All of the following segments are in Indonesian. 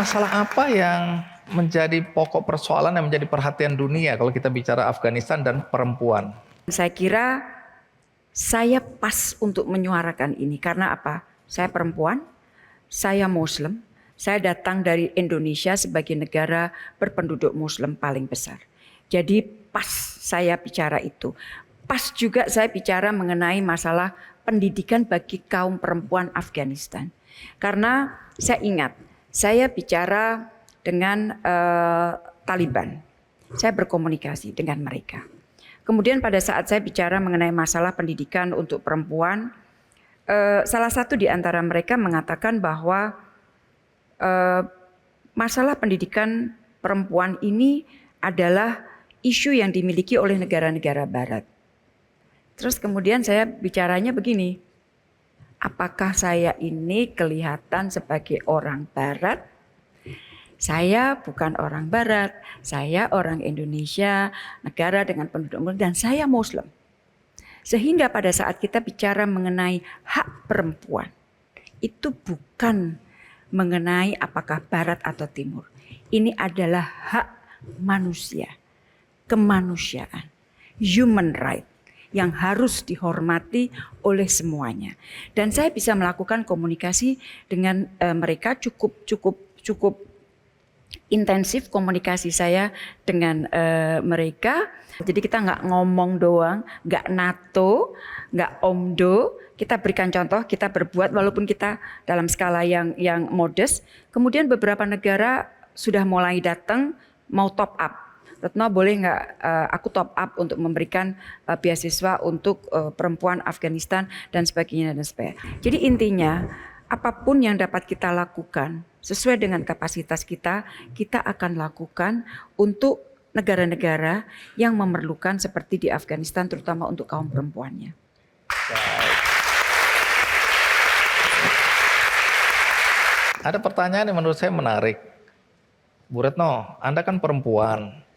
masalah apa yang menjadi pokok persoalan yang menjadi perhatian dunia kalau kita bicara Afghanistan dan perempuan? Saya kira saya pas untuk menyuarakan ini karena apa? Saya perempuan, saya Muslim, saya datang dari Indonesia sebagai negara berpenduduk Muslim paling besar. Jadi pas saya bicara itu. Pas juga saya bicara mengenai masalah pendidikan bagi kaum perempuan Afghanistan. Karena saya ingat, saya bicara dengan Taliban. Saya berkomunikasi dengan mereka. Kemudian pada saat saya bicara mengenai masalah pendidikan untuk perempuan, salah satu di antara mereka mengatakan bahwa masalah pendidikan perempuan ini adalah isu yang dimiliki oleh negara-negara barat. Terus kemudian saya bicaranya begini, apakah saya ini kelihatan sebagai orang barat? Saya bukan orang barat, saya orang Indonesia, negara dengan penduduk muslim, dan saya Muslim. Sehingga pada saat kita bicara mengenai hak perempuan, itu bukan mengenai apakah barat atau timur. Ini adalah hak manusia, kemanusiaan, human right yang harus dihormati oleh semuanya. Dan saya bisa melakukan komunikasi dengan mereka cukup intensif komunikasi saya dengan mereka. Jadi kita nggak ngomong doang, nggak NATO, nggak omdo. Kita berikan contoh, kita berbuat walaupun kita dalam skala yang modest. Kemudian beberapa negara sudah mulai datang mau top up. Retno boleh nggak aku top up untuk memberikan beasiswa untuk perempuan Afghanistan dan sebagainya dan sebagainya. Jadi intinya apapun yang dapat kita lakukan sesuai dengan kapasitas kita, kita akan lakukan untuk negara-negara yang memerlukan seperti di Afghanistan terutama untuk kaum perempuannya. Ada pertanyaan yang menurut saya menarik. Bu Retno, Anda kan perempuan.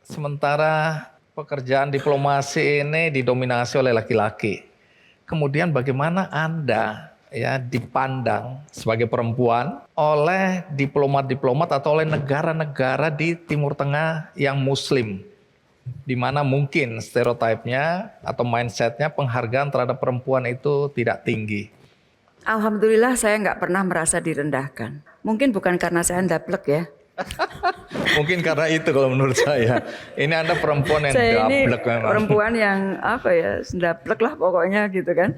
Sementara pekerjaan diplomasi ini didominasi oleh laki-laki. Kemudian bagaimana Anda dipandang sebagai perempuan oleh diplomat-diplomat atau oleh negara-negara di Timur Tengah yang Muslim, di mana mungkin stereotipnya atau mindsetnya penghargaan terhadap perempuan itu tidak tinggi? Alhamdulillah saya nggak pernah merasa direndahkan. Mungkin bukan karena saya ndablek ya. Mungkin karena itu kalau menurut saya. Ini Anda perempuan yang ndablek memang. Perempuan yang ndablek lah pokoknya gitu kan.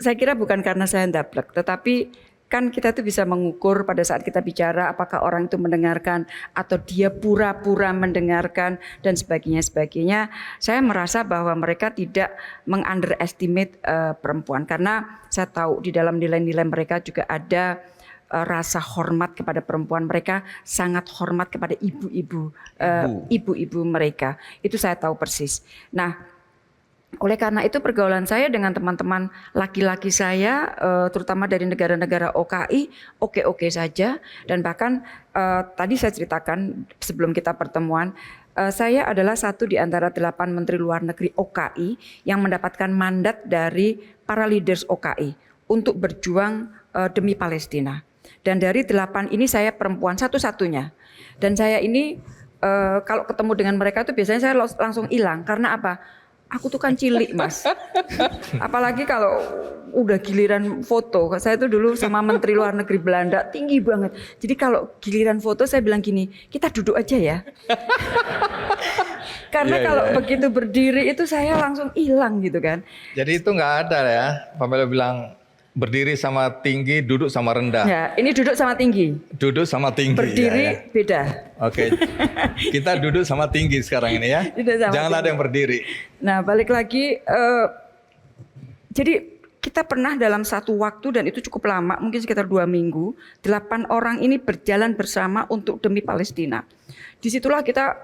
Saya kira bukan karena saya ndablek, tetapi kan kita tuh bisa mengukur pada saat kita bicara apakah orang itu mendengarkan atau dia pura-pura mendengarkan dan sebagainya. Saya merasa bahwa mereka tidak meng-underestimate perempuan karena saya tahu di dalam nilai-nilai mereka juga ada rasa hormat kepada perempuan. Mereka sangat hormat kepada ibu-ibu mereka. Itu saya tahu persis. Nah, oleh karena itu pergaulan saya dengan teman-teman laki-laki saya, terutama dari negara-negara OKI, oke-oke saja. Dan bahkan tadi saya ceritakan sebelum kita pertemuan, saya adalah satu di antara 8 menteri luar negeri OKI yang mendapatkan mandat dari para leaders OKI untuk berjuang demi Palestina. Dan dari 8 ini saya perempuan satu-satunya. Dan saya ini kalau ketemu dengan mereka tuh biasanya saya langsung hilang. Karena apa? Aku tuh kan cilik mas. Apalagi kalau udah giliran foto. Saya tuh dulu sama Menteri Luar Negeri Belanda tinggi banget. Jadi kalau giliran foto saya bilang gini, kita duduk aja ya. Karena kalau begitu berdiri itu saya langsung hilang gitu kan. Jadi itu nggak ada ya, Pamela bilang berdiri sama tinggi, duduk sama rendah. Ya, ini duduk sama tinggi. Duduk sama tinggi. Berdiri beda. Oke, kita duduk sama tinggi sekarang ini ya. Jangan ada yang berdiri. Nah, balik lagi. Jadi kita pernah dalam satu waktu dan itu cukup lama, mungkin sekitar 2 minggu, 8 orang ini berjalan bersama untuk demi Palestina. Disitulah kita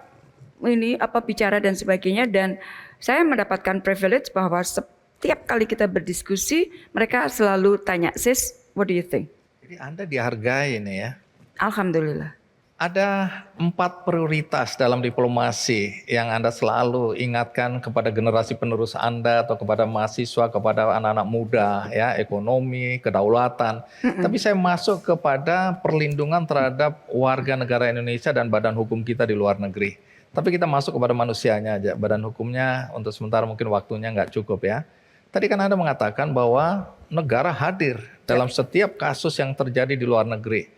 bicara dan sebagainya, dan saya mendapatkan privilege bahwa setiap kali kita berdiskusi, mereka selalu tanya, sis, what do you think? Jadi Anda dihargai ini ya? Alhamdulillah. Ada 4 prioritas dalam diplomasi yang Anda selalu ingatkan kepada generasi penerus Anda atau kepada mahasiswa, kepada anak-anak muda, ya, ekonomi, kedaulatan. Tapi saya masuk kepada perlindungan terhadap warga negara Indonesia dan badan hukum kita di luar negeri. Tapi kita masuk kepada manusianya aja, badan hukumnya untuk sementara mungkin waktunya nggak cukup ya. Tadi kan Anda mengatakan bahwa negara hadir dalam setiap kasus yang terjadi di luar negeri.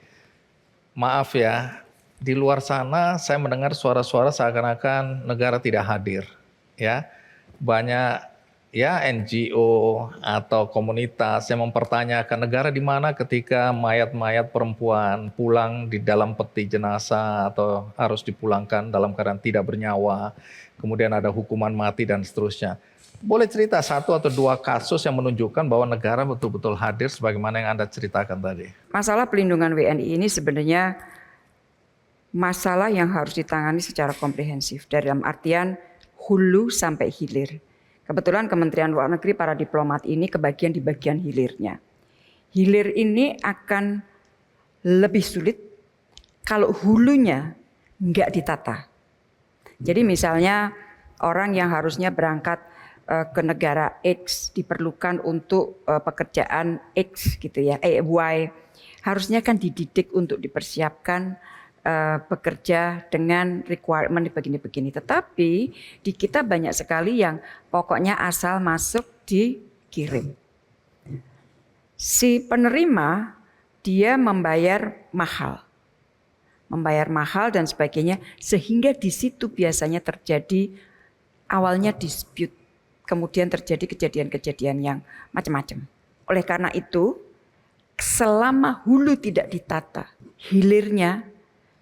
Maaf ya, di luar sana saya mendengar suara-suara seakan-akan negara tidak hadir, ya. Banyak ya NGO atau komunitas yang mempertanyakan negara di mana ketika mayat-mayat perempuan pulang di dalam peti jenazah atau harus dipulangkan dalam keadaan tidak bernyawa, kemudian ada hukuman mati dan seterusnya. Boleh cerita 1 atau 2 kasus yang menunjukkan bahwa negara betul-betul hadir sebagaimana yang Anda ceritakan tadi? Masalah pelindungan WNI ini sebenarnya masalah yang harus ditangani secara komprehensif dalam artian hulu sampai hilir. Kebetulan Kementerian Luar Negeri para diplomat ini kebagian di bagian hilirnya. Hilir ini akan lebih sulit kalau hulunya nggak ditata. Jadi misalnya orang yang harusnya berangkat ke negara X diperlukan untuk pekerjaan X gitu ya, Y, harusnya kan dididik untuk dipersiapkan bekerja dengan requirement begini-begini. Tetapi di kita banyak sekali yang pokoknya asal masuk dikirim. Si penerima dia membayar mahal dan sebagainya, sehingga di situ biasanya terjadi awalnya dispute, kemudian terjadi kejadian-kejadian yang macam-macam. Oleh karena itu, selama hulu tidak ditata, hilirnya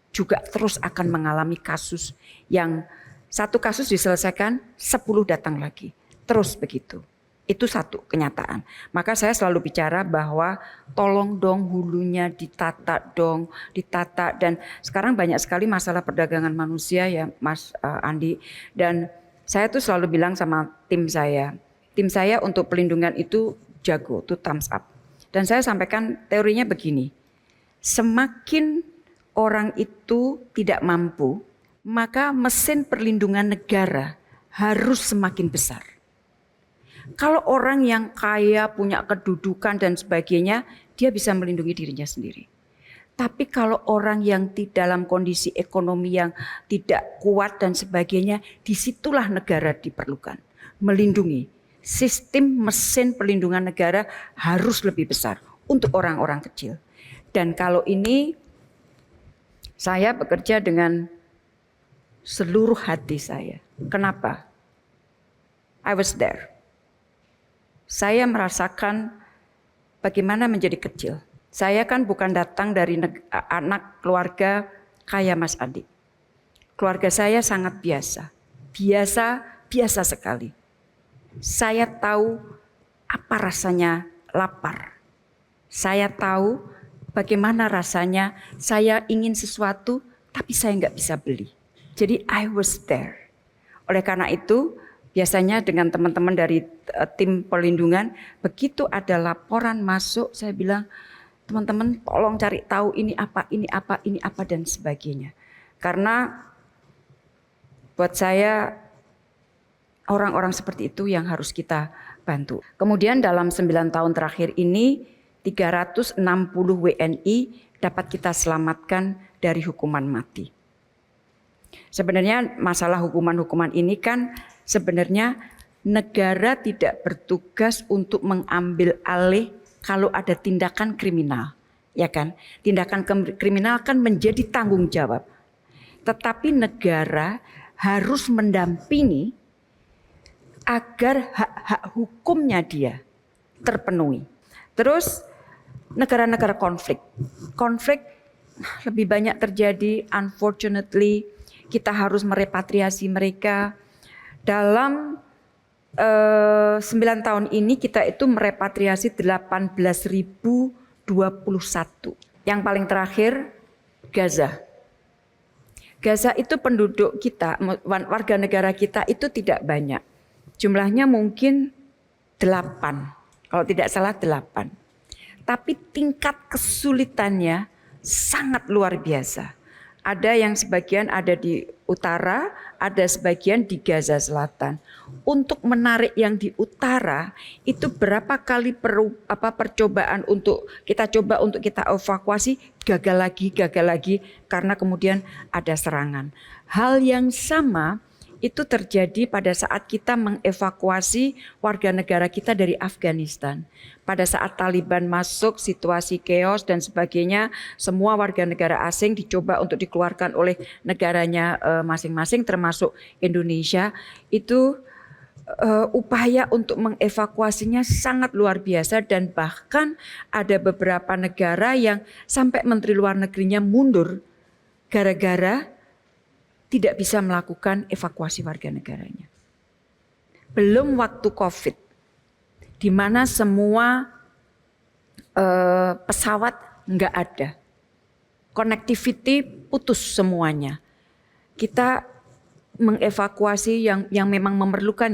juga terus akan mengalami kasus yang 1 kasus diselesaikan, 10 datang lagi. Terus begitu. Itu satu kenyataan. Maka saya selalu bicara bahwa tolong dong hulunya ditata dong, ditata. Dan sekarang banyak sekali masalah perdagangan manusia ya Mas Andi. Dan saya tuh selalu bilang sama tim saya untuk pelindungan itu jago, itu thumbs up. Dan saya sampaikan teorinya begini, semakin orang itu tidak mampu, maka mesin perlindungan negara harus semakin besar. Kalau orang yang kaya, punya kedudukan dan sebagainya, dia bisa melindungi dirinya sendiri. Tapi kalau orang yang dalam kondisi ekonomi yang tidak kuat dan sebagainya, disitulah negara diperlukan. Melindungi. Sistem mesin perlindungan negara harus lebih besar untuk orang-orang kecil. Dan kalau ini saya bekerja dengan seluruh hati saya. Kenapa? I was there. Saya merasakan bagaimana menjadi kecil. Saya kan bukan datang dari anak keluarga kaya Mas Adi. Keluarga saya sangat biasa. Biasa sekali. Saya tahu apa rasanya lapar. Saya tahu bagaimana rasanya saya ingin sesuatu tapi saya nggak bisa beli. Jadi I was there. Oleh karena itu biasanya dengan teman-teman dari tim perlindungan, begitu ada laporan masuk saya bilang, teman-teman tolong cari tahu ini apa dan sebagainya. Karena buat saya orang-orang seperti itu yang harus kita bantu. Kemudian dalam 9 tahun terakhir ini 360 WNI dapat kita selamatkan dari hukuman mati. Sebenarnya masalah hukuman-hukuman ini kan sebenarnya negara tidak bertugas untuk mengambil alih kalau ada tindakan kriminal, ya kan? Tindakan kriminal kan menjadi tanggung jawab. Tetapi negara harus mendampingi agar hak-hak hukumnya dia terpenuhi. Terus negara-negara konflik lebih banyak terjadi, unfortunately kita harus merepatriasi mereka. Dalam 9 tahun ini kita itu merepatriasi 18.021. Yang paling terakhir Gaza. Gaza itu penduduk kita, warga negara kita itu tidak banyak. Jumlahnya mungkin 8, kalau tidak salah 8. Tapi tingkat kesulitannya sangat luar biasa. Ada yang sebagian ada di utara, ada sebagian di Gaza Selatan. Untuk menarik yang di utara itu berapa kali percobaan untuk kita evakuasi, gagal lagi karena kemudian ada serangan. Hal yang sama itu terjadi pada saat kita mengevakuasi warga negara kita dari Afghanistan. Pada saat Taliban masuk, situasi chaos dan sebagainya, semua warga negara asing dicoba untuk dikeluarkan oleh negaranya masing-masing termasuk Indonesia. Itu upaya untuk mengevakuasinya sangat luar biasa dan bahkan ada beberapa negara yang sampai menteri luar negerinya mundur gara-gara tidak bisa melakukan evakuasi warga negaranya. Belum waktu COVID, di mana semua pesawat nggak ada, connectivity putus semuanya. Kita mengevakuasi yang memang memerlukan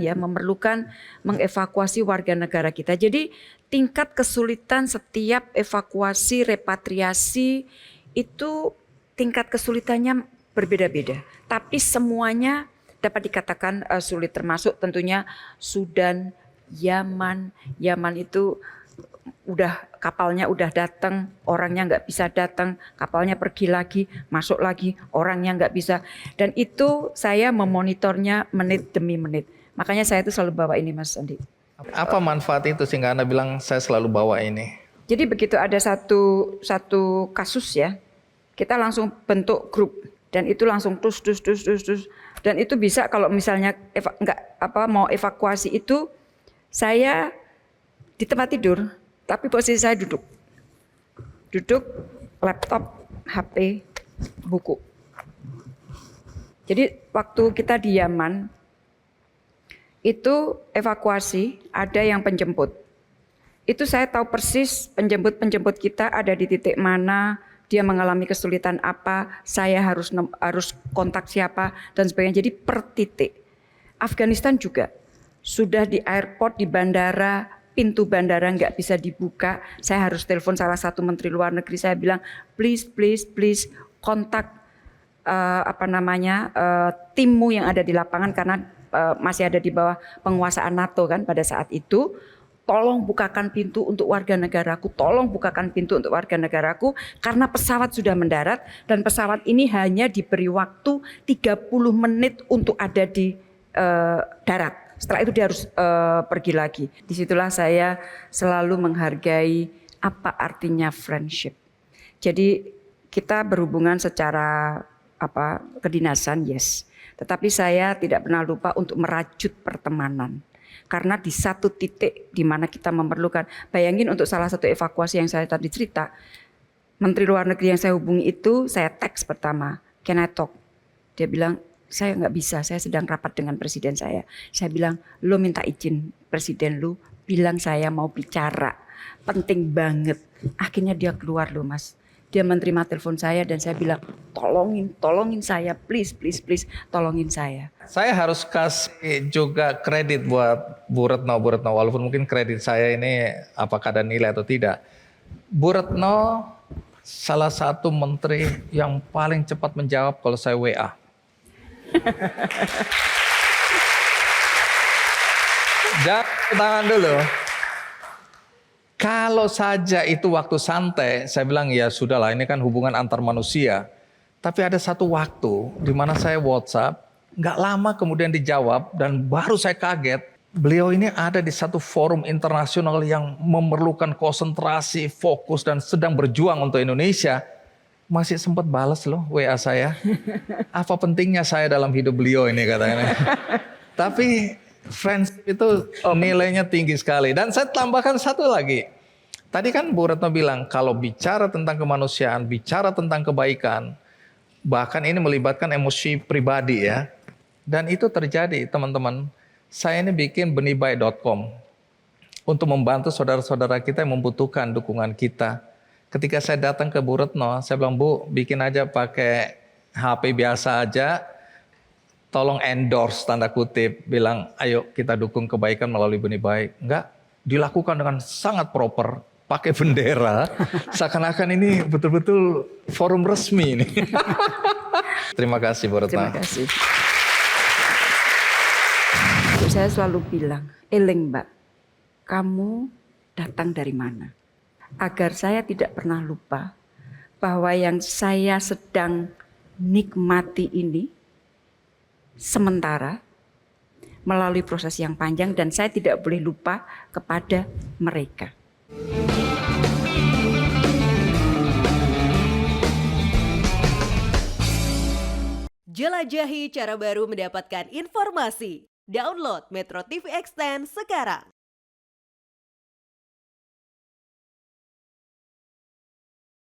mengevakuasi warga negara kita. Jadi tingkat kesulitan setiap evakuasi, repatriasi itu tingkat kesulitannya berbeda-beda. Tapi semuanya dapat dikatakan sulit, termasuk tentunya Sudan, Yaman. Yaman itu kapalnya udah datang, orangnya nggak bisa datang, kapalnya pergi lagi, masuk lagi, orangnya nggak bisa. Dan itu saya memonitornya menit demi menit. Makanya saya itu selalu bawa ini, Mas Andi. Apa manfaat itu sehingga Anda bilang saya selalu bawa ini? Jadi begitu ada satu kasus ya, kita langsung bentuk grup dan itu langsung terus. Dan itu bisa kalau misalnya mau evakuasi itu saya di tempat tidur, tapi posisi saya duduk, laptop, HP, buku. Jadi waktu kita di Yaman, itu evakuasi, ada yang penjemput. Itu saya tahu persis penjemput kita ada di titik mana, dia mengalami kesulitan apa, saya harus kontak siapa, dan sebagainya. Jadi per titik. Afghanistan juga, sudah di airport, di bandara, pintu bandara nggak bisa dibuka, saya harus telepon salah satu menteri luar negeri, saya bilang please kontak timmu yang ada di lapangan karena masih ada di bawah penguasaan NATO kan pada saat itu, tolong bukakan pintu untuk warga negaraku, karena pesawat sudah mendarat dan pesawat ini hanya diberi waktu 30 menit untuk ada di darat. Setelah itu dia harus pergi lagi. Disitulah saya selalu menghargai apa artinya friendship. Jadi kita berhubungan secara kedinasan, yes. Tetapi saya tidak pernah lupa untuk merajut pertemanan. Karena di satu titik di mana kita memerlukan, bayangin untuk salah satu evakuasi yang saya tadi cerita, Menteri Luar Negeri yang saya hubungi itu, saya teks pertama, can I talk? Dia bilang, saya nggak bisa, saya sedang rapat dengan presiden saya. Saya bilang, lo minta izin presiden lu, bilang saya mau bicara, penting banget. Akhirnya dia keluar loh Mas. Dia menerima telepon saya dan saya bilang, tolongin saya, please, tolongin saya. Saya harus kasih juga kredit buat Bu Retno, walaupun mungkin kredit saya ini apakah ada nilai atau tidak. Bu Retno salah satu menteri yang paling cepat menjawab kalau saya WA. Jangan tangan dulu. Kalau saja itu waktu santai, saya bilang ya sudahlah, ini kan hubungan antar manusia. Tapi ada satu waktu di mana saya WhatsApp, nggak lama kemudian dijawab dan baru saya kaget. Beliau ini ada di satu forum internasional yang memerlukan konsentrasi, fokus dan sedang berjuang untuk Indonesia. Masih sempat balas loh WA saya. Apa pentingnya saya dalam hidup beliau ini katanya. Tapi friendship itu nilainya tinggi sekali. Dan saya tambahkan satu lagi. Tadi kan Bu Retno bilang kalau bicara tentang kemanusiaan, bicara tentang kebaikan, bahkan ini melibatkan emosi pribadi ya. Dan itu terjadi teman-teman. Saya ini bikin benihbaik.com untuk membantu saudara-saudara kita yang membutuhkan dukungan kita. Ketika saya datang ke Bu Retno, saya bilang, Bu, bikin aja pakai HP biasa aja, tolong endorse tanda kutip, bilang ayo kita dukung kebaikan melalui Benih Baik. Enggak, dilakukan dengan sangat proper, pakai bendera, seakan-akan ini betul-betul forum resmi ini. Terima kasih Bu Terima Retno. kasih. Saya selalu bilang, eling Mbak, kamu datang dari mana? Agar saya tidak pernah lupa bahwa yang saya sedang nikmati ini sementara melalui proses yang panjang dan saya tidak boleh lupa kepada mereka. Jelajahi cara baru mendapatkan informasi. Download Metro TV Extend sekarang.